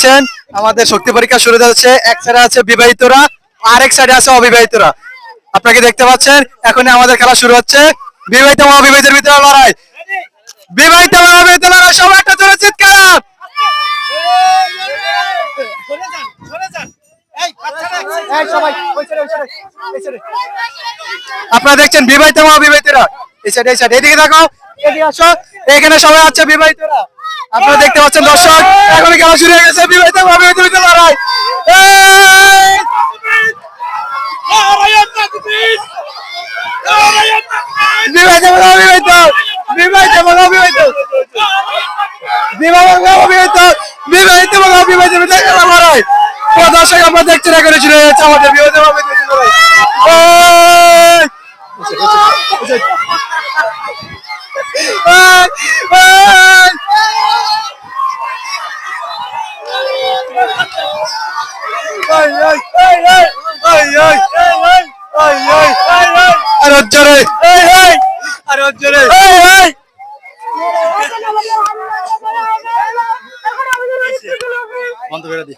পাচ্ছেন আমাদের শক্তি পরীক্ষা শুরু হচ্ছে। এক সাইডে আছে বিবাহিতরা, আরেক সাইডে আছে অবিবাহিতরা। আপনাকে দেখতে পাচ্ছেন এখনই আমাদের খেলা শুরু হচ্ছে। বিবাহিত এবং অবিবাহিতের ভিতরে লড়াই, বিবাহিত এবং অবিবাহিত লড়াই। সবাই একটা জোরে চিৎকার। আপনারা দেখছেন বিবাহিত এবং অবিবাহিতরা। এই সাইড এই সাইড, এদিকে দেখো, এদিকে আসো। এখানে সবাই আছে বিবাহিতরা। আপনারা দেখতে পাচ্ছেন দর্শক, এখন খেলা শুরু হয়ে গেছে। বিবাহিত এবং অবিবাহিত ভিতরে লড়াই। বিবাহিত এবং অবিবাহিত, বিবাহিত এবং অবিবাহিত, বিবাহিত এবং অবিবাহিত, বিবাহিত এবং অবিবাহিত ভিতরে খেলা লড়াই। দর্শক আপনারা দেখছেন এখানে শুরু হয়ে যাচ্ছে আমাদের বিবাহিত এবং অবিবাহিত লড়াই। বন্ধ করে দি।